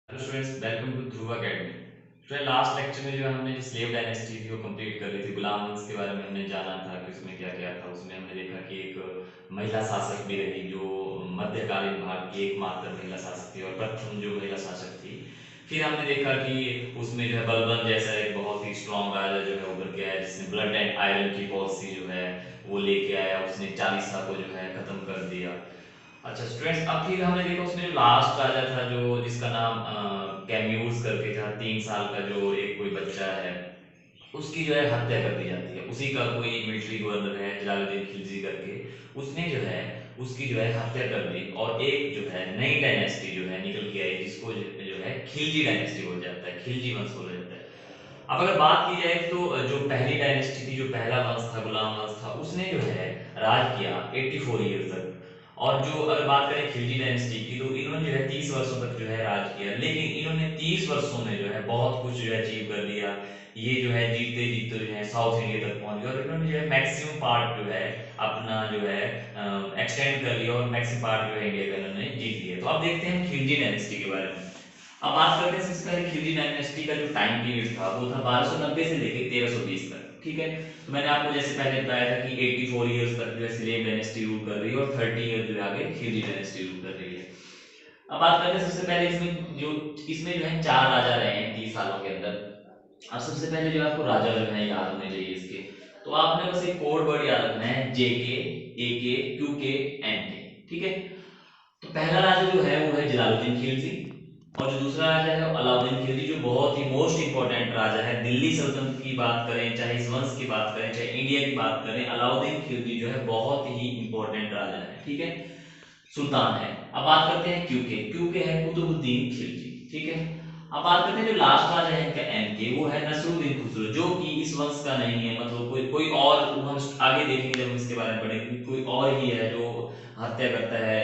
Hello students, welcome to Dhruv academy. Student, last lecture में जो है हमने जो स्लेव डायनेस्टी थी वो कंप्लीट कर ली थी। गुलाम वंश के बारे में हमने जाना था कि उसमें क्या क्या था। उसमें हमने देखा कि एक महिला शासक भी रही जो मध्यकालीन भारत की एकमात्र महिला शासक थी और प्रथम जो महिला शासक थी। फिर हमने देखा कि उसमें जो है बलबन जैसा एक बहुत ही स्ट्रॉन्ग राजा जो है उभर के आया, जिसने ब्लड एंड आयरन की पॉलिसी जो है वो लेके आया। उसने चालीसा को जो है खत्म कर दिया। अच्छा स्टूडेंट्स, अब फिर हमने देखा उसमें जो लास्ट राजा था जो जिसका नाम कैम्यूस करके था, 3 साल का जो एक कोई बच्चा है, उसकी जो है हत्या कर दी जाती है। उसी का कोई मिलिट्री गवर्नर है जलालुद्दीन खिलजी करके, उसने जो है उसकी जो है हत्या कर दी और एक जो है नई डायनेस्टी जो है निकल के आई, जिसको जो है खिलजी डायनेस्टी बोला जाता है, खिलजी वंश बोला जाता है। अब अगर बात की जाए तो जो पहली डायनेस्टी थी, जो पहला वंश था, गुलाम वंश था, उसने जो है राज किया 84 ईयर तक। और जो अगर बात करें खिलजी डायनेस्टी की, तो इन्होंने जो है 30 वर्षों तक जो है राज किया। लेकिन इन्होंने 30 वर्षों में जो है बहुत कुछ जो है अचीव कर लिया। ये जो है जीतते जीतते जो है साउथ इंडिया तक पहुंच गए और इन्होंने जो है मैक्सिमम पार्ट जो है अपना जो है एक्सटेंड कर लिया और मैक्सिमम पार्ट जो है इंडिया का इन्होंने जीत लिया। तो अब देखते हैं खिलजी डायनेस्टी के बारे में। अब बात करते हैं सबसे पहले खिलजी डायनेस्टी का जो टाइम पीरियड था वो था 1290 से लेकर 1320 तक। ठीक है, तो मैंने आपको जैसे पहले बताया था कि 84 इयर्स तक जो है स्लेव डायनेस्टी रूल कर रही है और 30 ईयर जो है आगे खिलजी डायनेस्टी रूल कर रही है। अब बात करते हैं सबसे पहले इसमें जो है चार राजा रहे हैं 30 सालों के अंदर। अब सबसे पहले जो आपको राजा जो है याद होने चाहिए इसके, तो आपने बस एक कोड वर्ड याद रखना है, JK, AK, QK, NK। ठीक है, तो पहला राजा जो है वो है जलालुद्दीन खिलजी और जो दूसरा राजा है वो अलाउद्दीन खिलजी, जो बहुत ही मोस्ट इंपॉर्टेंट राजा है। दिल्ली सल्तनत की बात करें, चाहे इस वंश की बात करें, चाहे इंडिया की बात करें, अलाउद्दीन खिलजी जो है बहुत ही इंपॉर्टेंट राजा है। ठीक है, सुल्तान है। अब बात करते हैं क्यूके, क्यूके है कुतुबुद्दीन खिलजी। ठीक है, अब बात करते हैं जो लास्ट राजा है इनका एनके, वो है नसरुद्दीन खुसरो, जो कि इस वंश का नहीं है। मतलब कोई कोई और, हम आगे देखेंगे जब हम इसके बारे में पढ़ेंगे, कोई और ही है जो हत्या करता है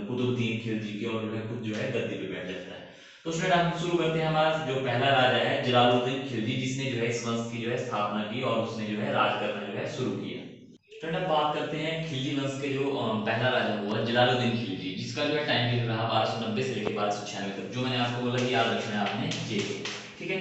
कुतुबुद्दीन खिलजी की और जो है खुद जो है गद्दी पे बैठ जाता है। तो स्टूडेंट हम शुरू करते हैं। हमारा जो पहला राजा है जलालुद्दीन खिलजी, जिसने जो है इस वंश की जो है स्थापना की और उसने जो है राज करना जो है शुरू किया। स्टूडेंट अब बात करते हैं खिलजी वंश के जो पहला राजा हुआ जलालुद्दीन खिलजी, जिसका जो है टाइम पीरियड रहा 1290 से लेकर 1296 तक, जो मैंने आपको बोला कि याद रखना है आपने ये। ठीक है,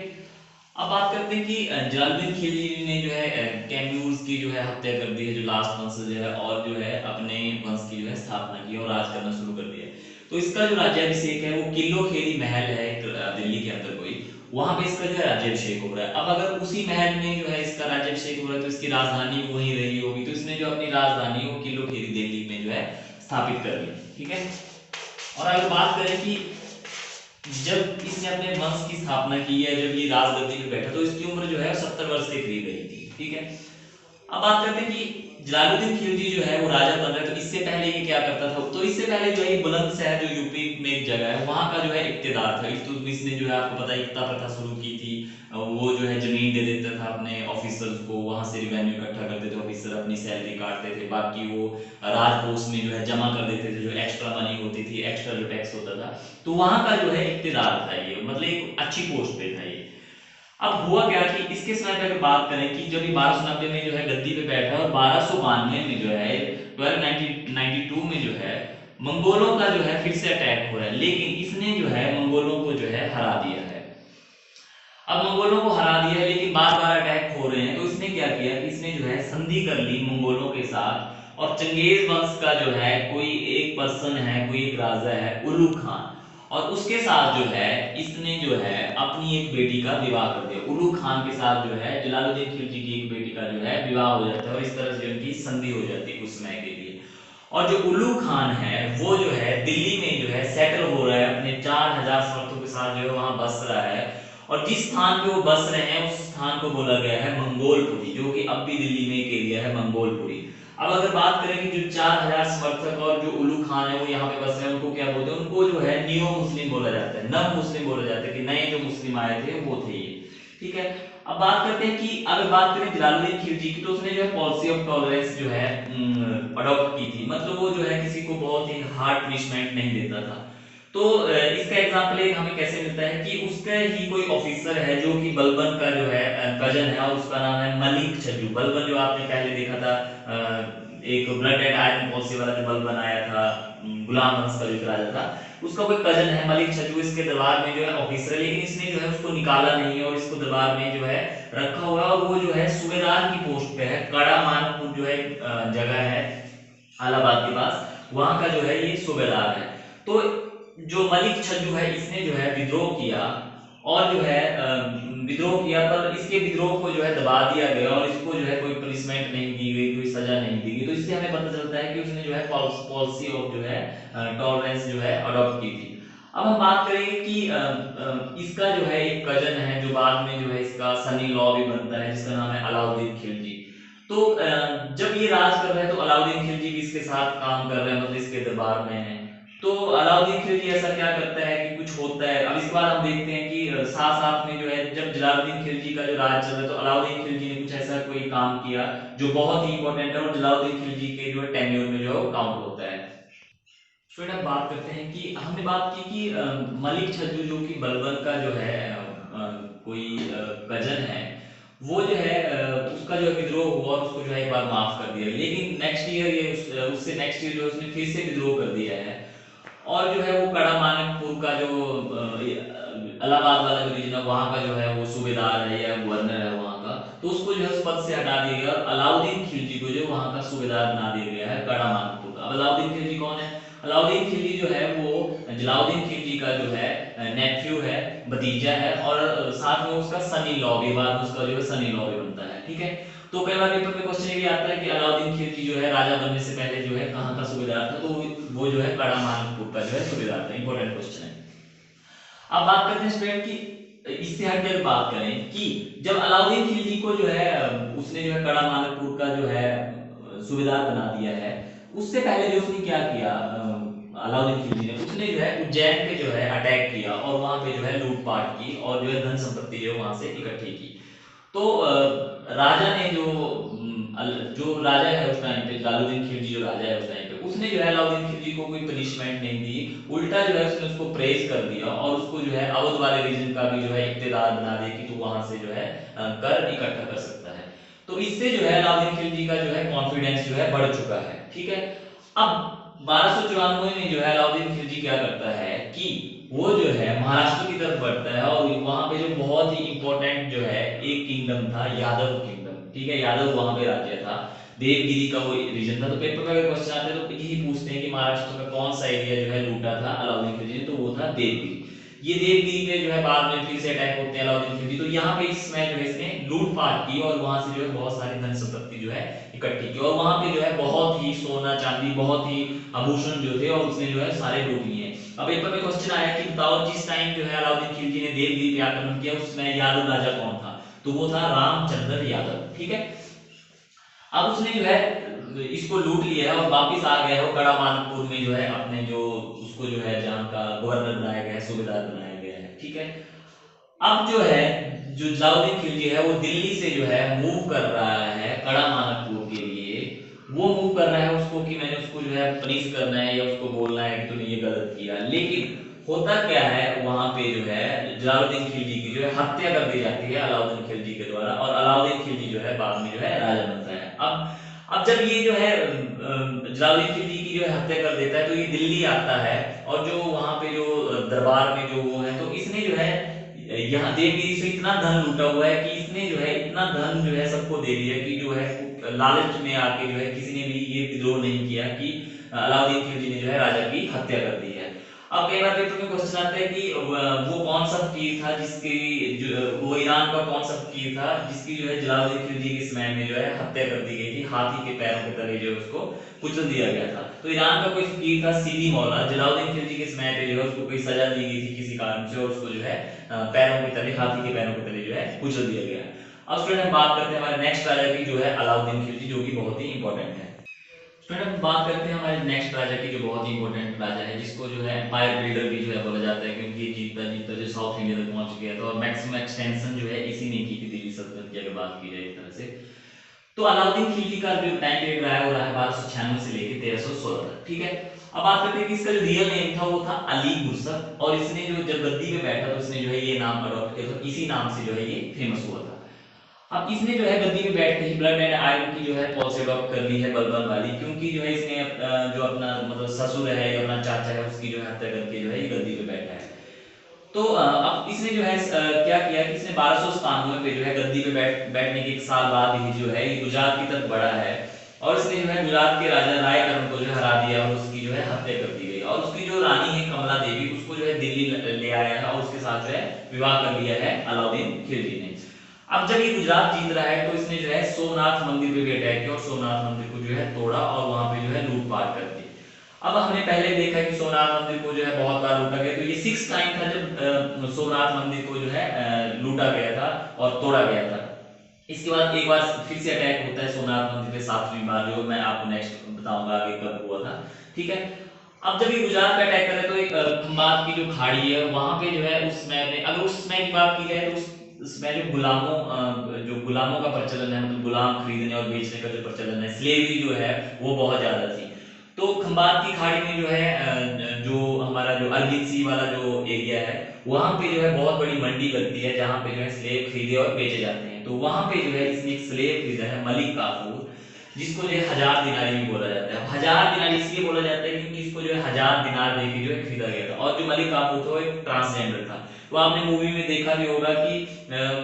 अब बात करते हैं कि जलालुद्दीन खिलजी ने जो है कैम्यूज की जो है हत्या कर दी है, जो लास्ट वंश जो है, और जो है अपने वंश की जो है स्थापना की और राज करना शुरू कर दिया। तो इसका जो राज्याभिषेक है वो किलो खेरी महल है एक, दिल्ली के अंदर कोई, वहां पे इसका जो है राज्याभिषेक हो रहा है। अब अगर उसी महल में जो है इसका राज्याभिषेक हो रहा है तो इसकी राजधानी भी वहीं रही होगी, तो इसने जो अपनी राजधानी वो किलो खेरी दिल्ली में जो है स्थापित कर ली। ठीक है, और अगर बात करें कि जब इसने अपने वंश की स्थापना की है, जब ये राजगद्दी पे बैठा, तो इसकी उम्र जो है 70 वर्ष के करीब रही थी। ठीक है, अब बात करते हैं कि जलालुद्दीन खिलजी जो है वो राजा बन रहा है, तो इससे पहले ये क्या करता था। तो इससे पहले जो है बुलंदशहर जो यूपी में एक जगह है, वहां का जो है इक्तेदार था। इसने जो है आपको पता है इक्ता प्रथा शुरू की थी। वो जो है जमीन दे देता था अपने ऑफिसर्स को, वहां से रिवेन्यू इकट्ठा करते थे, ऑफिसर अपनी सैलरी काटते थे, बाकी वो राजकोष में जो है जमा कर देते थे, जो एक्स्ट्रा मनी होती थी, एक्स्ट्रा जो टैक्स होता था। तो वहां का जो है इक्तेदार था ये, मतलब एक अच्छी पोस्ट पे था ये। अब हुआ क्या कि इसके समय पे अगर बात करें कि जब ये 1290 में जो है गद्दी पे बैठा और 1292 में जो है 1292 में जो है मंगोलों का जो है फिर से अटैक हो रहा है, लेकिन इसने जो है मंगोलों को जो है हरा दिया है। अब मंगोलों को हरा दिया है लेकिन बार बार अटैक हो रहे हैं, तो इसने क्या किया कि इसने जो है संधि कर ली मंगोलों के साथ। और चंगेज वंश का जो है कोई एक पर्सन है, कोई एक राजा है उल्लू खान, और उसके साथ जो है इसने जो है अपनी एक बेटी का विवाह कर दिया। उल्लू खान के साथ जो है जलालुद्दीन खिलजी की एक बेटी का जो है विवाह हो जाता है और इस तरह से उनकी संधि हो जाती है कुछ समय के लिए। और जो उल्लू खान है वो जो है दिल्ली में जो है सेटल हो रहा है, अपने 4000 समर्थकों के साथ जो है वहां बस रहा है। और जिस स्थान पे वो बस रहे हैं उस स्थान को बोला गया है मंगोलपुरी, जो कि अब भी दिल्ली में एक एरिया है मंगोलपुरी। अब अगर बात करें कि जो 4000 समर्थक और जो उल्लू खान है वो यहाँ पे बस रहे हैं, उनको क्या बोलते हैं, उनको जो है नियो मुस्लिम बोला जाता है, नव मुस्लिम बोला जाता है, कि नए जो मुस्लिम आए थे वो थे ये। ठीक है, अब बात करते हैं कि अगर बात करें जलालुद्दीन खिलजी की, तो उसने जो है पॉलिसी ऑफ टॉलरेंस जो है अडॉप्ट की थी। मतलब वो जो है किसी को बहुत ही हार्ड पनिशमेंट नहीं देता था। तो इसका एग्जांपल एक हमें कैसे मिलता है कि उसका ही कोई ऑफिसर है जो कि बलबन का जो है कजन है, और उसका नाम है मलिक छज्जू। बलबन जो आपने पहले देखा था, एक ब्लड एंड आयरन पॉलिसी वाला जो बलबन आया था, गुलाम वंश का जो राजा था, उसका कोई कजन है मलिक छज्जू इसके दरबार में जो है ऑफिसर है, लेकिन इसने जो है उसको निकाला नहीं है और इसको दरबार में जो है रखा हुआ है, और वो जो है सूबेदार की पोस्ट पे है। कड़ा मानकपुर जो है जगह है इलाहाबाद के पास, वहां का जो है ये सूबेदार है। तो जो मलिक छज्जू है इसने जो है विद्रोह किया, और जो है विद्रोह किया, पर इसके विद्रोह को जो है दबा दिया गया और इसको जो है कोई पनिशमेंट नहीं दी गई, कोई सजा नहीं दी गई। तो इससे हमें पता चलता है कि उसने जो है पॉलिसी ऑफ जो है टॉलरेंस जो है अडॉप्ट की थी। अब हम बात करेंगे कि इसका जो है एक कजन है जो बाद में जो है इसका सनी लॉ भी बनता है, जिसका नाम है अलाउद्दीन खिलजी। तो जब ये राज कर रहे हैं तो अलाउद्दीन खिलजी भी इसके साथ काम कर रहे हैं, मतलब इसके दरबार में है। तो अलाउद्दीन खिलजी ऐसा क्या करता है कि कुछ होता है। अब इसके बाद हम देखते हैं कि साथ साथ में जो है जब जलालुद्दीन खिलजी का जो राज चल रहा है तो अलाउद्दीन खिलजी ने कुछ ऐसा कोई काम किया जो बहुत ही इंपॉर्टेंट है और जलालुद्दीन खिलजी के जो टेन्योर में जो है वो काउंट होता है। स्टूडेंट अब बात करते हैं कि हमने बात की कि मलिक छज्जू जो कि बलबन का जो है कोई कजन है, वो जो है उसका जो है विद्रोह हुआ और उसको जो है एक बार माफ कर दिया, लेकिन नेक्स्ट ईयर ये उससे नेक्स्ट ईयर जो है उसने फिर से विद्रोह कर दिया है। और जो है वो कड़ा मानिकपुर का जो इलाहाबाद वाला जो रीजन है वहां का जो है वो सूबेदार है या गवर्नर है वहां का, तो उसको जो है उस पद से हटा दिया गया और अलाउद्दीन खिलजी को जो वहां का सूबेदार बना दिया गया है कड़ा मानिकपुर का। अब अलाउद्दीन खिलजी कौन है? अलाउद्दीन खिलजी जो है वो जलाउद्दीन खिलजी का जो है नेफ्यू है, भतीजा है, और साथ में उसका सनी लॉ भी, बाद में उसका जो है सनी लॉ भी बनता है। ठीक है, तो कई बार पेपर में क्वेश्चन ये भी आता है कि अलाउद्दीन खिलजी जो है राजा बनने से पहले जो है कहाँ का सूबेदार था, तो वो जो है कड़ा मानिकपुर का जो है सूबेदार था। इंपॉर्टेंट क्वेश्चन है। अब बात करते हैं स्टूडेंट की, इससे हटकर बात करें कि जब अलाउद्दीन खिलजी को जो है उसने जो है कड़ा मानिकपुर का जो है सूबेदार बना दिया है, उससे पहले जो उसने क्या किया अलाउद्दीन खिलजी ने, उसने जो है उज्जैन पे जो है अटैक किया और वहां पे जो है लूटपाट की और जो है धन संपत्ति जो वहां से इकट्ठी की। तो राजा ने जो राजा है उस टाइम पे, जलालुद्दीन खिलजी जो राजा है उस टाइम पे, उसने जो है अलाउद्दीन खिलजी को कोई पनिशमेंट नहीं दी, उल्टा जो है उसने उसको प्रेज कर दिया और उसको जो है अवध वाले रीजन का भी जो है इख्तियार बना दिया कि तू वहां से जो है कर इकट्ठा कर सकता है। तो इससे जो है अलाउद्दीन खिलजी का जो है कॉन्फिडेंस जो है बढ़ चुका है। ठीक है, अब 1294 में जो है अलाउद्दीन खिलजी क्या करता है कि वो जो है महाराष्ट्र की तरफ बढ़ता है और वहां पे जो बहुत ही इंपॉर्टेंट जो है एक किंगडम था, यादव किंगडम। ठीक है, यादव वहां पे राज्य था, देवगिरी का वो रीजन था। तो पेपर में अगर क्वेश्चन आते हैं तो यही पूछते हैं कि महाराष्ट्र का कौन सा एरिया जो है लूटा था अलाउद्दीन खिलजी ने, तो वो था देवगिरी। ये देवगिरी पे जो है बाद में फिर से अटैक होते हैं अलाउद्दीन खिलजी, तो यहाँ पे इसमें जो है इसने लूटपाट की और वहां से जो है बहुत सारी धन संपत्ति जो है इकट्ठी की, और वहां पे जो है बहुत ही सोना चांदी, बहुत ही आभूषण जो थे और उसने जो है सारे लूट लिए। अब पेपर में क्वेश्चन आया कि बताओ जिस टाइम जो है अलाउद्दीन खिलजी ने देवगिरी पे आक्रमण किया उसमें यादव राजा कौन था, तो वो था रामचंद्र यादव। ठीक है, अब उसने जो है इसको लूट लिया है और वापिस आ गया है वो कड़ा मानकपुर में जो है अपने जो उसको जो है जहाँ का गवर्नर बनाया गया है, सूबेदार बनाया गया है। ठीक है, अब जो है जो जलालुद्दीन खिलजी है वो दिल्ली से जो है मूव कर रहा है कड़ा मानकपुर के लिए। वो मूव कर रहा है उसको कि मैंने उसको जो है पनिश करना है या उसको बोलना है कि तूने ये गलत किया, लेकिन होता क्या है वहां पे जो है जलालुद्दीन खिलजी की जो है हत्या कर दी जाती है अलाउद्दीन खिलजी के द्वारा, और अलाउद्दीन खिलजी जो है बाद में जो है राजा बनता है। अब जब ये जो है जलालुद्दीन खिलजी की जो है हत्या कर देता है तो ये दिल्ली आता है, और जो वहां पे जो दरबार में जो वो है, तो इसने जो है यहाँ देवगिरी से इतना धन लूटा हुआ है कि इसने जो है इतना धन जो है सबको दे दिया कि जो है लालच में आके जो है किसी ने भी ये विद्रोह नहीं किया कि अलाउद्दीन खिलजी ने जो है राजा की हत्या कर दी है। अब कई बार पेपर में क्वेश्चन आता है कि वो कौन सा फकीर था जिसकी वो ईरान का कौन सा फकीर था जिसकी जो है जलालुद्दीन खिलजी के समय में जो है हत्या कर दी गई थी, हाथी के पैरों के तले जो है उसको कुचल दिया गया था। तो ईरान का कोई फकीर था सीदी मौला, जलालुद्दीन खिलजी के समय पे जो है उसको कोई सजा दी गई थी किसी कारण से और उसको जो है पैरों के तले, हाथी के पैरों के तले जो है कुचल दिया गया। अब स्टूडेंट हम बात करते हैं हमारे नेक्स्ट राजा की जो है अलाउद्दीन खिलजी, जो कि बहुत ही इंपॉर्टेंट है। स्टूडेंट हम बात करते हैं हमारे नेक्स्ट राजा की जो बहुत ही इंपॉर्टेंट राजा है, जिसको जो है एम्पायर बिल्डर भी जो है बोला जाता है, क्योंकि ये जीतता जीतता जो साउथ इंडिया तक पहुंच गया था और मैक्सिमम एक्सटेंशन जो है इसी ने की थी दिल्ली सल्तनत की अगर बात की जाए एक तरह से। तो अलाउद्दीन खिलजी का जो टाइम पीरियड रहा है वो रहा है 1296 से लेकर 1316 तक। ठीक है, अब बात करते हैं कि इसका जो रियल नेम था वो था अली गुरसत, और इसने जो जब गद्दी पे बैठा तो इसने जो है ये नाम अडॉप्ट किया, तो इसी नाम से जो है ये फेमस हुआ था। अब इसने जो है गद्दी पे बैठ के ही ब्लड एंड आयरन की जो है पॉलिसी अडॉप्ट कर ली है बलबन वाली, क्योंकि जो है इसने जो अपना मतलब ससुर है या अपना चाचा है उसकी जो है हत्या करके जो है ये गद्दी पे बैठा है। तो अब इसने जो है क्या किया कि इसने 1297 पे जो है गद्दी पे बैठने के 1 साल बाद ही जो है ये गुजरात की तरफ बढ़ा है, और इसने जो है गुजरात के राजा रायकरण को जो हरा दिया और उसकी जो है हत्या कर दी गई, और उसकी जो रानी है कमला देवी उसको जो है दिल्ली ले आया है और उसके साथ जो है विवाह कर लिया है अलाउद्दीन खिलजी ने। अब जब ये गुजरात जीत रहा है तो इसने जो है सोमनाथ मंदिर पे भी अटैक किया और सोमनाथ मंदिर को जो है तोड़ा और वहां पे जो है लूटपाट कर दी। अब हमने पहले देखा कि सोमनाथ मंदिर को जो है बहुत बार लूटा गया, तो ये 6th टाइम था जब सोमनाथ मंदिर को जो है लूटा गया था और तोड़ा गया था। इसके बाद एक बार फिर से अटैक होता है सोमनाथ मंदिर पे 7वीं बार, जो मैं आपको नेक्स्ट बताऊंगा आगे कब हुआ था। ठीक है, अब जब ये गुजरात पे अटैक करे तो एक खंबात की जो खाड़ी है वहां पे जो है उस समय में, अगर उस समय की बात की जाए तो उसमें जो गुलामों का प्रचलन है, मतलब गुलाम खरीदने और बेचने का जो प्रचलन है, स्लेवरी जो है वो बहुत ज्यादा थी। तो खंबात की खाड़ी में जो है जो हमारा जो अरविंद सी वाला जो एरिया है वहां पे जो है बहुत बड़ी मंडी लगती है जहां पे जो है स्लेव खरीदे और बेचे जाते हैं। तो वहां पे जो है इसने एक स्लेव खरीदा है मलिक काफूर, जिसको जो है 1000 दिनारी भी बोला जाता है। 1000 दिनार इसलिए बोला जाता है क्योंकि इसको जो है 1000 दिनार देके जो है खरीदा गया था, और जो मलिक काफूर था वो एक ट्रांसजेंडर था। तो आपने मूवी में देखा भी होगा कि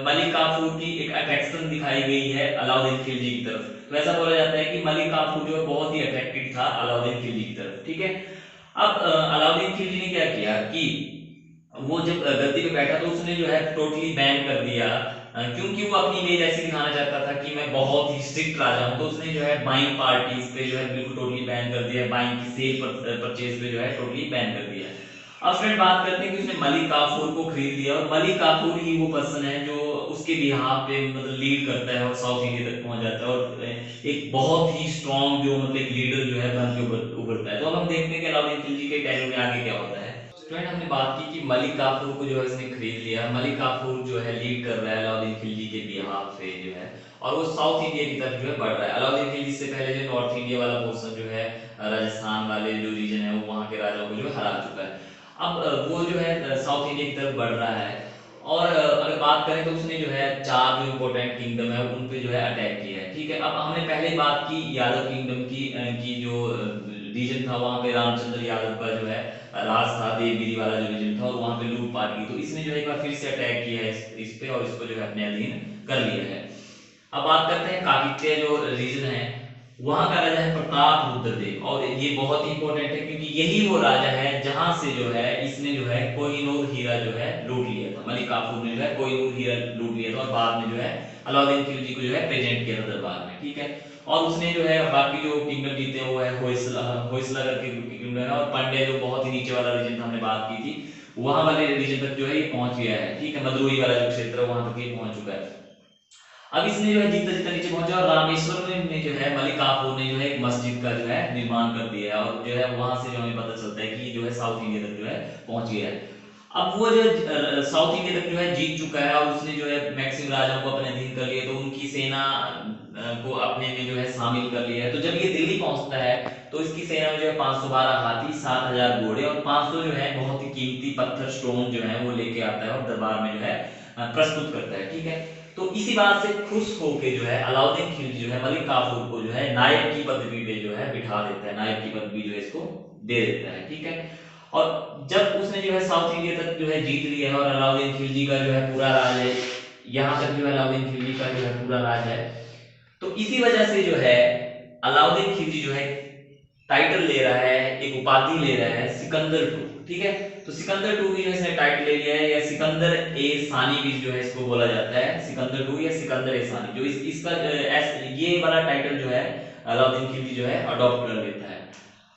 मलिक काफूर की एक अट्रैक्शन दिखाई गई है अलाउद्दीन खिलजी की तरफ, तो ऐसा बोला जाता है कि मलिक काफूर जो है बहुत ही अट्रैक्टिव था अलाउद्दीन खिलजी की तरफ। ठीक है, अब अलाउद्दीन खिलजी ने क्या किया कि वो जब गद्दी पे बैठा तो उसने जो है टोटली बैन कर दिया, क्योंकि वो अपनी इमेज ऐसी दिखाना चाहता था कि मैं बहुत ही स्ट्रिक्ट राजा हूं, तो उसने जो है बाइंग पार्टीज पे जो है बिल्कुल टोटली बैन कर दिया, बाइंग की सेल परचेज पे जो है टोटली बैन कर दिया। अब फ्रेंड बात करते हैं कि उसने मलिक काफूर को खरीद लिया, और मलिक काफूर ही वो पर्सन है जो उसके बिहाफ पे मतलब लीड करता है और साउथ इंडिया तक पहुंच जाता है, और एक बहुत ही स्ट्रॉन्ग जो मतलब एक लीडर जो है बन के उभरता है। तो अब हम देखते हैं कि अलाउद्दीन खिलजी के टाइम में आगे क्या होता है। स्टूडेंट हमने बात की कि मलिक काफूर को जो है इसने खरीद लिया। मलिक काफूर जो है लीड कर रहा है अलाउद्दीन खिलजी के बिहाफ पे जो है, और वो साउथ इंडिया की तरफ जो है बढ़ रहा है। अलाउद्दीन खिलजी से पहले जो नॉर्थ इंडिया वाला पोर्शन जो है राजस्थान वाले जो रीजन है वो वहाँ के राजाओं को जो है हरा चुका है। अब वो जो है साउथ इंडिया की तरफ बढ़ रहा है, और अगर बात करें तो उसने जो है 4 जो इम्पोर्टेंट किंगडम है उन पे जो है अटैक किया है। ठीक है, अब हमने पहले बात की यादव किंगडम की जो रीजन था वहाँ पे रामचंद्र यादव का जो है राज था, देवगिरी वाला जो रीजन था, और वहाँ पे लूटपाट की, तो इसने जो है एक बार फिर से अटैक किया है इस पे और इसको जो है अपने अधीन कर लिया है। अब बात करते हैं काकतीय जो रीजन है, वहां का राजा है प्रताप रुद्रदेव, और ये बहुत ही इंपॉर्टेंट है क्योंकि यही वो राजा है जहां से जो है इसने जो है कोहिनूर हीरा जो है लूट लिया था। मलिक काफूर ने जो है कोहिनूर हीरा लूट लिया था और बाद में जो है अलाउद्दीन खिलजी को जो है प्रेजेंट किया था दरबार में। ठीक है, और उसने जो है बाकी जो किंगडम जीते हैं वो है होयसला करके किंगडम है, और पांड्या जो बहुत ही नीचे वाला रीजन था हमने बात की थी, वहां वाले रीजन तक जो है ये पहुंच गया है। ठीक है, मदुरई वाला जो क्षेत्र है वहां तक ये पहुंच चुका है। अब इसने जो है जितना जितना नीचे पहुंचा, और रामेश्वर में जो है मलिक काफूर ने जो है एक मस्जिद का जो है निर्माण कर दिया है, और जो है वहां से जो हमें पता चलता है कि जो है साउथ इंडिया तक जो है पहुंच गया है। अब वो जो साउथ इंडिया तक जो है जीत चुका है और उसने जो है मैक्सिमम राजाओं को अपने अधीन कर लिया, तो उनकी सेना को अपने में जो है शामिल कर लिया है। तो जब ये दिल्ली पहुंचता है तो इसकी सेना में जो है 512 हाथी, 7000 घोड़े और 500 जो है बहुत ही कीमती पत्थर स्टोन जो है वो लेके आता है और दरबार में जो है प्रस्तुत करता है। ठीक है, तो इसी बात से खुश होके जो है अलाउद्दीन खिलजी जो है मलिक काफूर को जो है नायब की पदवी पे जो है बिठा देता है, नायब की पदवी जो है इसको दे देता है। ठीक है, और जब उसने जो है साउथ इंडिया तक जो है जीत लिया है और अलाउद्दीन खिलजी का जो है पूरा राज है, यहाँ तक जो है अलाउद्दीन खिलजी का जो है पूरा राज है, तो इसी वजह से जो है अलाउद्दीन खिलजी जो है टाइटल ले रहा है, एक उपाधि ले रहा है सिकंदर टू। ठीक है, तो सिकंदर टू की जो इसने टाइटल ले लिया है, या सिकंदर ए सानी भी जो है इसको बोला जाता है, सिकंदर टू या सिकंदर ए सानी, जो इसका ये वाला टाइटल जो है अलाउद्दीन खिलजी जो है अडॉप्ट कर लेता है।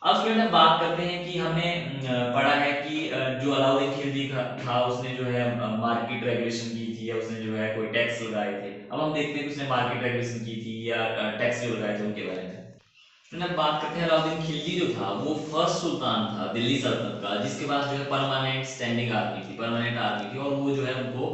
अब स्टूडेंट हम बात करते हैं कि हमने पढ़ा है कि जो अलाउद्दीन खिलजी था उसने जो है मार्केट रेगुलेशन की थी, या उसने जो है कोई टैक्स लगाए थे। अब हम देखते हैं कि उसने मार्केट रेगुलेशन की थी या टैक्स जो लगाए थे उनके बारे में। अब बात करते हैं अलाउद्दीन खिलजी जो था वो फर्स्ट सुल्तान था दिल्ली सल्तनत का, जिसके पास जो है परमानेंट स्टैंडिंग आर्मी थी, परमानेंट आर्मी थी, और वो जो है उनको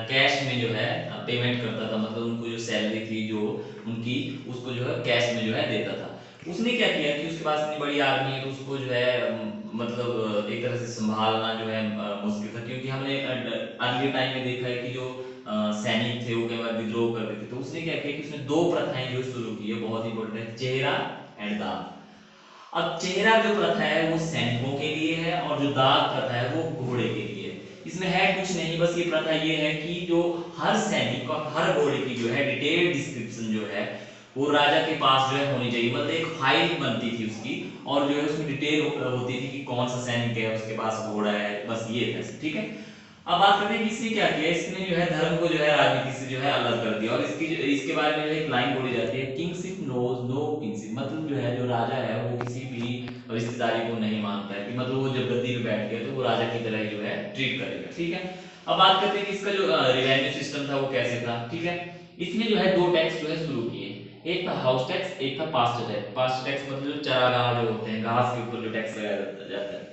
कैश में जो है पेमेंट करता था, मतलब उनको जो सैलरी थी जो उनकी उसको जो है कैश में जो है देता था। उसने क्या किया कि उसके पास इतनी बड़ी आर्मी है तो उसको जो है मतलब एक तरह से संभालना जो है मुश्किल था, क्योंकि हमने अर्ली टाइम में देखा है कि जो सैनिक थे वो कई बार विद्रोह कर देते, तो उसने क्या किया कि उसने दो प्रथाएं जो शुरू की है, बहुत इंपॉर्टेंट है, चेहरा एंड दाग। अब चेहरा जो प्रथा है वो सैनिकों के लिए है और जो दाग प्रथा है वो घोड़े के लिए है। इसमें है कुछ नहीं, बस ये प्रथा ये है कि जो हर सैनिक और हर घोड़े की जो है डिटेल डिस्क्रिप्शन जो है वो राजा के पास जो है होनी चाहिए, मतलब एक फाइल बनती थी उसकी, और जो है उसमें डिटेल होती थी कि कौन सा सैनिक है, उसके पास घोड़ा है, बस ये था, ठीक है। अब बात करते हैं कि इसने क्या किया, इसने जो है धर्म को जो है राजनीति से जो है अलग कर दिया, और इसके बारे में जो है एक लाइन बोली जाती है, किंगशिप नोज नो किंगशिप, मतलब जो है जो राजा है वो किसी भी रिश्तेदारी को नहीं मानता है, कि मतलब वो जब गद्दी पे बैठ गया तो वो राजा की तरह ही जो है ट्रीट करेगा, ठीक है। अब बात करते हैं कि इसका जो रिवेन्यू सिस्टम था वो कैसे था, ठीक है। इसमें जो है दो टैक्स जो है शुरू किए, एक था हाउस टैक्स, एक था पास्चर टैक्स। पास्चर टैक्स मतलब जो चरागाह जो होते हैं, घास के ऊपर जो टैक्स लगाया जाता है।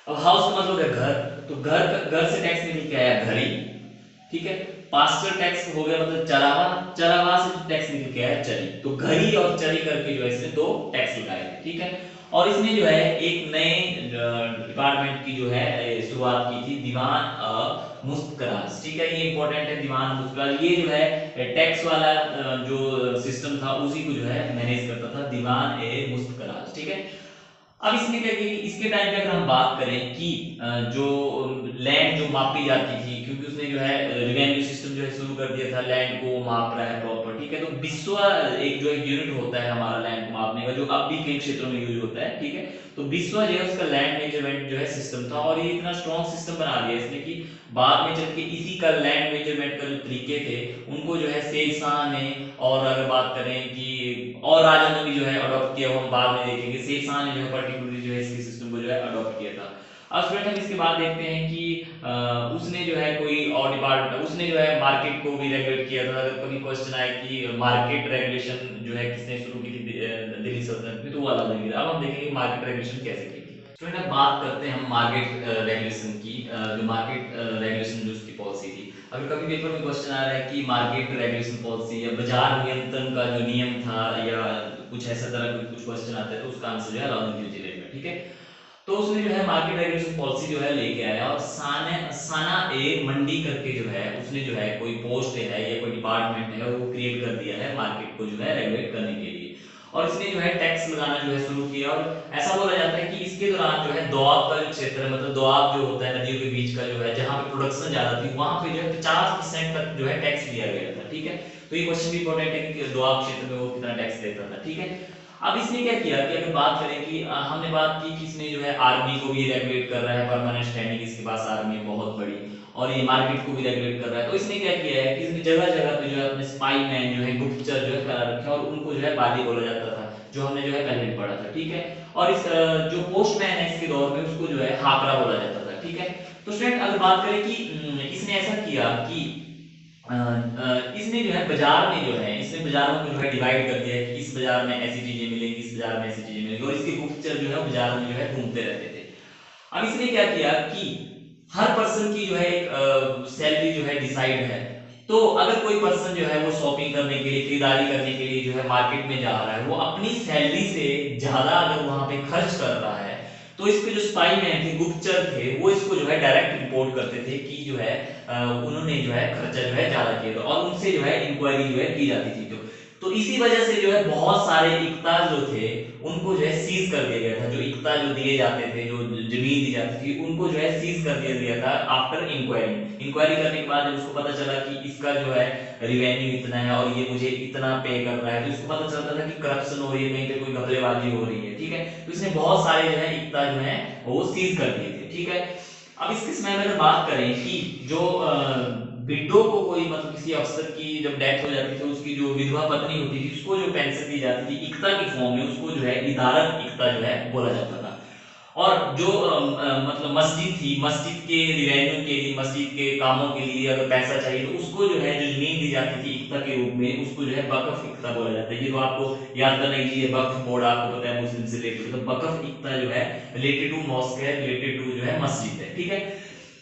अब हाउस का मतलब है घर, तो घर से टैक्स निकल के आया घरी, ठीक है। पास्चर टैक्स हो गया मतलब चरावा, चरावा से टैक्स निकल के आया चरी, तो घरी और चरी करके जो है इसने दो टैक्स लगाए थे, ठीक है। और इसने जो है एक नए डिपार्टमेंट की जो है शुरुआत की थी, दीवान मुफ्तराज, ठीक है, ये इंपॉर्टेंट है, दीवान मुफ्तराज, ये जो है टैक्स वाला जो सिस्टम था उसी को जो है मैनेज करता था, दीवान ए मुफ्तराज, ठीक है। अब इसने क्या किया, इसके टाइम पे अगर हम बात करें कि जो लैंड जो मापी जाती थी, क्योंकि उसने जो है रिवेन्यू सिस्टम जो है शुरू कर दिया था, लैंड को माप रहा है प्रॉपर, ठीक है। तो बिस्वा एक जो एक यूनिट होता है हमारा लैंड को मापने का, जो अब भी कई क्षेत्रों में यूज होता है, ठीक है। तो बिस्वा जो है उसका लैंड मेजरमेंट जो है सिस्टम था, और ये इतना स्ट्रॉन्ग सिस्टम बना दिया इसने कि बाद में चल के इसी का लैंड मेजरमेंट का जो तरीके थे उनको जो है शेरशाह ने, और अगर बात करें कि और राजा ने भी जो है अडॉप्ट किया, हम बाद में देखेंगे, शेरशाह ने जो है पर्टिकुलरली जो है इसके सिस्टम को जो है अडॉप्ट किया था। अब स्टूडेंट हम इसके बाद देखते हैं कि उसने जो है कोई और डिपार्टमेंट, उसने जो है मार्केट को भी रेगुलेट किया था, अगर कभी क्वेश्चन आए कि मार्केट रेगुलेशन जो है किसने शुरू की थी दिल्ली सल्तनत में, तो वो वाला देखेंगे। अब हम देखेंगे मार्केट रेगुलेशन कैसे की थी। स्टूडेंट अब बात करते हैं हम मार्केट रेगुलेशन की, जो मार्केट रेगुलेशन जो उसकी पॉलिसी थी। अगर कभी पेपर में क्वेश्चन आ रहा है कि मार्केट रेगुलेशन पॉलिसी या बाजार नियंत्रण का जो नियम था, या कुछ ऐसा तरह के कुछ क्वेश्चन आते हैं, तो उसका आंसर जो है अलाउद्दीन खिलजी रहेगा, ठीक है। तो उसने जो है मार्केट रेगुलेशन पॉलिसी जो है लेके आया, और साना ए मंडी करके जो है उसने जो है कोई पोस्ट है या कोई डिपार्टमेंट है वो क्रिएट कर दिया है मार्केट को जो है रेगुलेट करने के लिए, और इसने जो है टैक्स लगाना जो है शुरू किया। और ऐसा बोला जाता है कि इसके दौरान जो है दोआब का जो क्षेत्र है, मतलब दोआब जो होता है नदियों के बीच का जो है, जहां पे प्रोडक्शन ज्यादा थी, वहां पे जो है 50% तक जो है टैक्स लिया गया था, ठीक है। तो ये क्वेश्चन भी इंपॉर्टेंट है कि दोआब क्षेत्र में वो कितना टैक्स देता था, ठीक है। अब इसने क्या किया कि अगर बात करें कि हमने बात की कि इसने जो है आर्मी को भी रेगुलेट कर रहा है, परमानेंट स्टैंडिंग इसके पास आर्मी है बहुत बड़ी, और ये मार्केट को भी रेगुलेट कर रहा है, तो इसने क्या किया है कि इसने जगह जगह पे जो है अपने स्पाई मैन जो है गुप्तचर जो है करा रखे, और उनको जो है बादी बोला जाता था, जो हमने जो है पहले भी पढ़ा था, ठीक है। और इस जो पोस्टमैन है इसके दौर में उसको जो है हाकरा बोला जाता था, ठीक है। तो स्टूडेंट अगर बात करें कि इसने ऐसा किया कि इसने जो है बाजार में जो है इसने बाजारों को जो है डिवाइड कर दिया है कि इस बाजार में ऐसी चीजें मिलेंगी, इस बाजार में ऐसी चीजें मिलेंगी, और इसके गुप्तचर जो है बाजार में जो है घूमते रहते थे। अब इसने क्या किया कि हर पर्सन की जो है एक सैलरी जो है डिसाइड है, तो अगर कोई पर्सन जो है वो शॉपिंग करने के लिए, खरीदारी करने के लिए जो है मार्केट में जा रहा है, वो अपनी सैलरी से ज्यादा अगर वहां पे खर्च कर रहा है, तो इसके जो स्पाई मैन थे, गुप्तचर थे, वो इसको जो है डायरेक्ट रिपोर्ट करते थे कि जो है उन्होंने जो है खर्चा जो है ज्यादा किया था, और उनसे जो है इंक्वायरी जो है की जाती थी। तो इसी वजह से जो है बहुत सारे इकता जो थे उनको जो है सीज कर दिया गया था, जो इकता जो दिए जाते थे, जो जमीन दी जाती थी, उनको जो है सीज कर दिया गया था आफ्टर इंक्वायरी। इंक्वायरी करने के बाद जब उसको पता चला कि इसका जो है रिवेन्यू इतना है और ये मुझे इतना पे कर रहा है, तो इसको पता चलता था कि करप्शन हो रही है, कहीं पे कोई घपलेबाजी हो रही है, ठीक है। तो इसने बहुत सारे जो है इकता जो है वो सीज कर दिए थे, ठीक है। अब इसके समय में अगर बात करें कि जो विडो को कोई मतलब किसी अफसर की जब डेथ हो जाती थी, तो उसकी जो विधवा पत्नी होती थी उसको जो पेंशन दी जाती थी इकता की फॉर्म में, उसको जो है इदारत इकता जो है बोला जाता था। और जो मतलब मस्जिद थी, मस्जिद के रिवेन्यू के लिए, मस्जिद के कामों के लिए अगर पैसा चाहिए, तो उसको जो है जो जमीन दी जाती थी इकता के रूप में, उसको जो है वक्फ इकता बोला जाता है। ये तो आपको याद करना ही है, वक्फ बोर्ड आपको पता है मुस्लिम से रिलेटेड, तो वक्फ इकता जो है रिलेटेड टू मॉस्क है, रिलेटेड टू जो है मस्जिद है, ठीक है।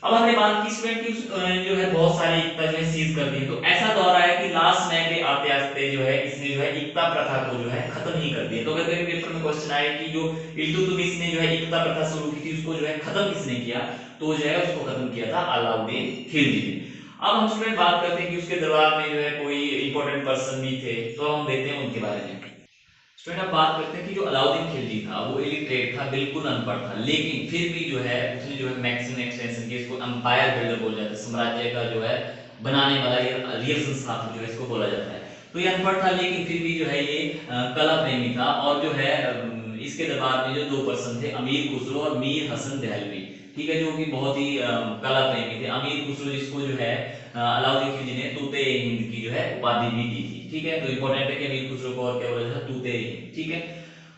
अब हमने बात की स्टूडेंट की जो है बहुत सारी एकता जो है सीज कर दी, तो ऐसा दौर आया कि लास्ट में पे आते आते जो है इसने जो है एकता प्रथा को जो है खत्म ही कर दिया। तो अगर कभी पेपर में क्वेश्चन आए कि जो इल्तुतमिश ने जो है एकता प्रथा शुरू की थी उसको जो है खत्म किसने किया, तो जो है उसको खत्म किया था अलाउद्दीन खिलजी ने। अब हम स्टूडेंट बात करते हैं कि उसके दरबार में जो है कोई इंपॉर्टेंट पर्सन भी थे, तो हम देखते हैं उनके बारे में। स्टूडेंट अब बात करते हैं कि जो अलाउद्दीन खिलजी था वो इलिटरेट था, बिल्कुल अनपढ़ था, लेकिन फिर भी जो है उसने जो है मैक्सिमम एक्सटेंशन की, इसको एम्पायर बिल्डर बोला जाता है, साम्राज्य का जो है बनाने वाला ये रियल संस्थापक जो है इसको बोला जाता है। तो ये अनपढ़ था लेकिन फिर भी जो है ये कला प्रेमी था, और जो है इसके दरबार में जो दो पर्सन थे, अमीर खुसरो और मीर हसन दहलवी, ठीक है, जो कि बहुत ही कला प्रेमी थे। अमीर खुसरो जिसको जो है अलाउद्दीन खिलजी ने तूते हिंद की जो है उपाधि भी दी थी, ठीक है। तो इंपॉर्टेंट है कि अमीर खुसरो को और क्या बोला जाता है, तूते हिंद, ठीक है।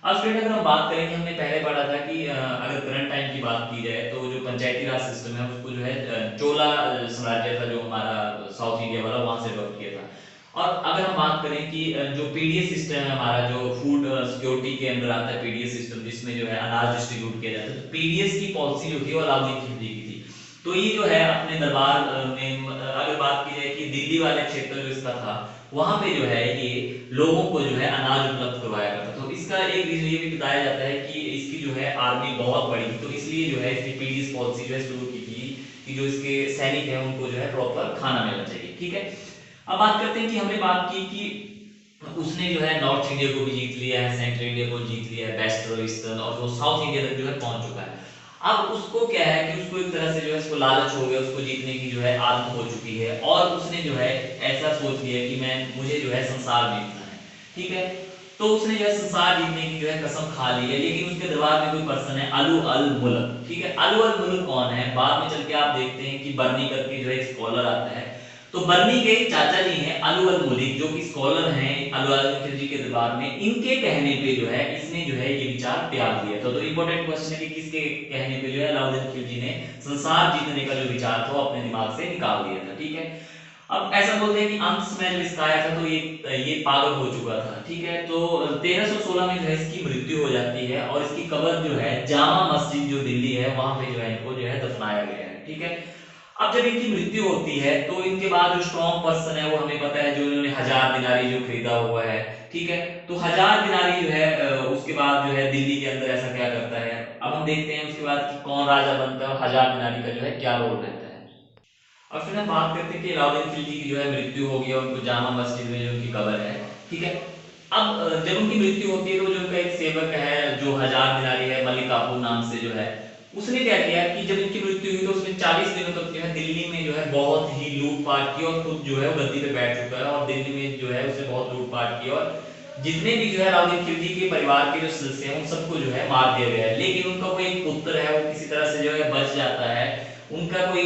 अब स्टूडेंट अगर हम बात करें कि हमने पहले पढ़ा था कि अगर करंट टाइम की बात की जाए तो जो पंचायती राज सिस्टम है उसको जो है चोला साम्राज्य था जो हमारा साउथ इंडिया वाला, वहां से अडॉप्ट किया था। और अगर हम बात करें कि जो पीडीएस सिस्टम है हमारा, जो फूड सिक्योरिटी के अंदर आता है पीडीएस सिस्टम, जिसमें जो है अनाज डिस्ट्रीब्यूट किया जाता है, तो पीडीएस की पॉलिसी जो थी वो अलाउद्दीन खिलजी की थी। तो ये जो है अपने दरबार में अगर बात की जाए कि दिल्ली वाले क्षेत्र जो इसका था वहां पे जो है ये लोगों को जो है अनाज उपलब्ध करवाया करता। तो इसका एक रीजन ये भी बताया जाता है कि इसकी जो है आर्मी बहुत बड़ी थी, तो इसलिए जो है इसने पीडीएस पॉलिसी जो है शुरू की थी कि जो इसके सैनिक है उनको जो है प्रॉपर खाना मिलना चाहिए, ठीक है। अब बात करते हैं कि हमने बात की कि उसने जो है नॉर्थ इंडिया को भी जीत लिया है, सेंट्रल इंडिया को जीत लिया है, वेस्ट और ईस्टर्न, और वो साउथ इंडिया तक जो है पहुंच चुका है। अब उसको क्या है कि उसको एक तरह से जो है उसको लालच हो गया, उसको जीतने की जो है आदत हो चुकी है, और उसने जो है ऐसा सोच लिया कि मुझे जो है संसार जीतना है, ठीक है। तो उसने जो है संसार जीतने की जो है कसम खा ली है, लेकिन उसके दरबार में कोई पर्सन है अलू अल मुल्क, ठीक है। अलू अल मुल्क कौन है, बाद में चल के आप देखते हैं कि बर्नी करके जो है एक स्कॉलर आता है, तो बर्नी के चाचा जी हैं अलू अल मुलिक, जो कि स्कॉलर हैं अलाउद्दीन खिलजी के दरबार में, इनके कहने पे जो है इसने जो है ये विचार त्याग दिया था। तो इंपॉर्टेंट क्वेश्चन है कि किसके कहने पे जो है अलाउद्दीन खिलजी ने संसार जीतने का जो विचार था वो अपने दिमाग से निकाल दिया था, ठीक है। अब ऐसा बोलते हैं कि अंश में जब इसका आया था तो ये पागल हो चुका था, ठीक है। तो 1316 में जो है इसकी मृत्यु हो जाती है, और इसकी कब्र जो है जामा मस्जिद जो दिल्ली है वहां पे जो है इनको जो है दफनाया गया है, ठीक है। अब जब इनकी मृत्यु होती है तो इनके बाद जो स्ट्रॉन्ग पर्सन है वो हमें पता है, जो इन्होंने 1000 दिनारी जो खरीदा हुआ है, ठीक है। तो 1000 दिनारी जो है उसके बाद जो है दिल्ली के अंदर ऐसा क्या करता है, अब हम देखते हैं उसके बाद कि कौन राजा बनता है और 1000 दिनारी का जो है क्या रोल रहता है। अब फिर हम बात करते हैं कि अलाउद्दीन खिलजी की जो है मृत्यु होगी और उनको जामा मस्जिद में जो उनकी कब्र है, ठीक है। अब जब उनकी मृत्यु होती है तो जो उनका एक सेवक है जो 1000 दिनारी है, मलिक काफूर नाम से जो है, उसने क्या किया कि जब इनकी मृत्यु हुई तो उसने 40 दिनों तक जो है दिल्ली में जो है बहुत ही लूटपाट की, और खुद जो है वो गद्दी पे बैठ चुका है, और दिल्ली में जो है उसने बहुत लूटपाट की, और जितने भी जो है अलाउद्दीन खिलजी के परिवार के जो सदस्य हैं उन सबको जो है मार दिया गया है। लेकिन उनका कोई एक पुत्र है वो किसी तरह से जो है बच जाता है, उनका कोई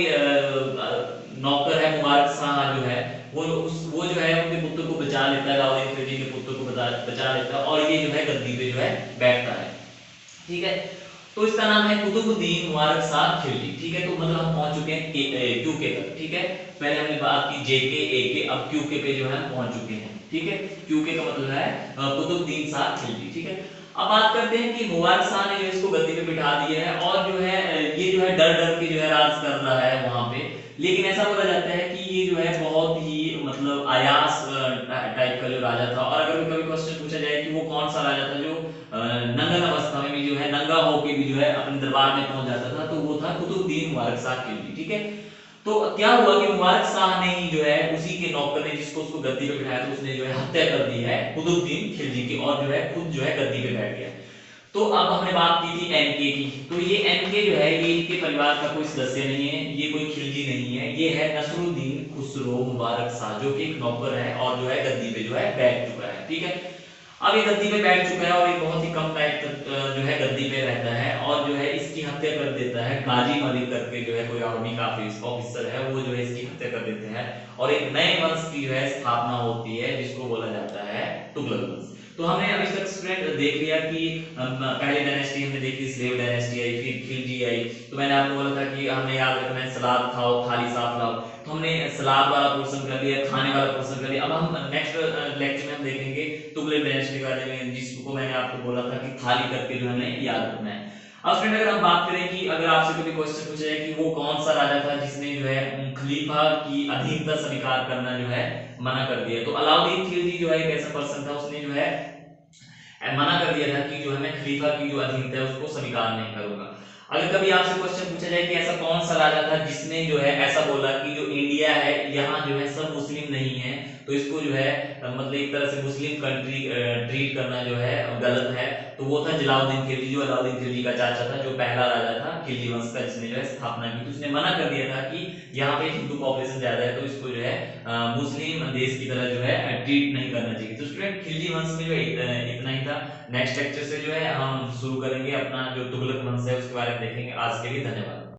नौकर है मुबारक शाह जो है, वो जो है उनके पुत्र को बचा लेता है, अलाउद्दीन खिलजी के पुत्र को बचा लेता है, और ये जो है गद्दी पे जो है बैठता है, ठीक है। तो इसका नाम है कुतुबुद्दीन मुबारक शाह खिलजी, ठीक है। तो मतलब हम पहुंच चुके हैं क्यूके तक, ठीक है। पहले हमने बात की जेके एके, अब क्यूके पे जो है हम पहुंच चुके हैं, ठीक है। क्यूके का मतलब है कुतुबुद्दीन शाह खिलजी, ठीक है। अब बात करते हैं कि मुबारक शाह ने जो इसको गद्दी पे बिठा दिया है, और जो है ये जो है डर डर के जो है राज कर रहा है वहां पे, लेकिन ऐसा बोला जाता है कि ये जो है बहुत ही मतलब आयास टाइप का जो राजा था। और अगर कभी क्वेश्चन पूछा जाए कि वो कौन सा राजा था जो नंगन अवस्था में भी जो है नंगा होके भी जो है अपने दरबार में पहुंच जाता था, तो वो था कुतुबुद्दीन मुबारक शाह खिलजी, ठीक है। तो क्या हुआ कि मुबारक शाह ने ही जो है उसी के नौकर ने जिसको उसको गद्दी पे बिठाया था उसने जो है हत्या कर दी है कुतुबुद्दीन खिलजी की, और जो है खुद जो है गद्दी पे बैठ गया। तो अब हमने बात की थी एनके की, तो ये एनके जो है ये इनके परिवार का कोई सदस्य नहीं है, ये कोई खिलजी नहीं है, ये है नसरुद्दीन खुसरो मुबारक शाह, जो कि एक नौकर है और जो है गद्दी पे जो है बैठ चुका है, ठीक है। अब ये गद्दी पे बैठ चुका है और ये बहुत ही कम टाइम तक जो है गद्दी पे रहता है, और जो है इसकी हत्या कर देता है गाजी मलिक करके जो है कोई आर्मी का ऑफिसर है, वो जो है इसकी हत्या कर देते हैं, और एक नए वंश की जो है स्थापना होती है जिसको बोला जाता है तुगलक वंश। तो हमने अभी तक स्टूडेंट देख लिया कि पहले डायनेस्टी हमने देखी, स्लेव डायनेस्टी आई, फिर खिलजी आई। तो मैंने आपको बोला था कि हमने याद रखना है सलाद खाओ थाली साफ लाओ, तो हमने सलाद वाला पोर्शन कर लिया, खाने वाला पोर्शन कर लिया। अब हम नेक्स्ट लेक्चर में हम देखेंगे तुगलक डायनेस्टी के बारे में, जिसको मैंने आपको बोला था कि थाली करके जो हमें याद रखना है। अब स्टूडेंट अगर हम बात करें कि अगर आपसे कभी क्वेश्चन पूछा जाए कि वो कौन सा राजा था जिसने जो है खलीफा की अधीनता स्वीकार करना जो है मना कर दिया, तो अलाउद्दीन खिलजी जो है एक ऐसा पर्सन था, उसने जो है मना कर दिया था कि जो है मैं खलीफा की जो अधीनता है उसको स्वीकार नहीं करूंगा। अगर कभी आपसे क्वेश्चन पूछा जाए कि ऐसा कौन सा राजा था जिसने जो है ऐसा बोला कि जो इंडिया है यहाँ जो है सब मुस्लिम नहीं है, तो इसको जो है मतलब एक तरह से मुस्लिम कंट्री ट्रीट करना जो है गलत है, तो वो था जलाउद्दीन खिलजी, जो अलाउद्दीन खिलजी का चाचा था, जो पहला राजा था खिलजी वंश का जिसने जो है स्थापना की। तो उसने मना कर दिया था कि यहाँ पे हिंदू पॉपुलेशन ज्यादा है तो इसको जो है मुस्लिम देश की तरह जो है ट्रीट नहीं करना चाहिए। तो स्टूडेंट खिलजी वंश में जो है इतना ही था। नेक्स्ट लेक्चर से जो है हम शुरू करेंगे अपना जो तुगलक वंश है उसके बारे में देखेंगे। आज के लिए धन्यवाद।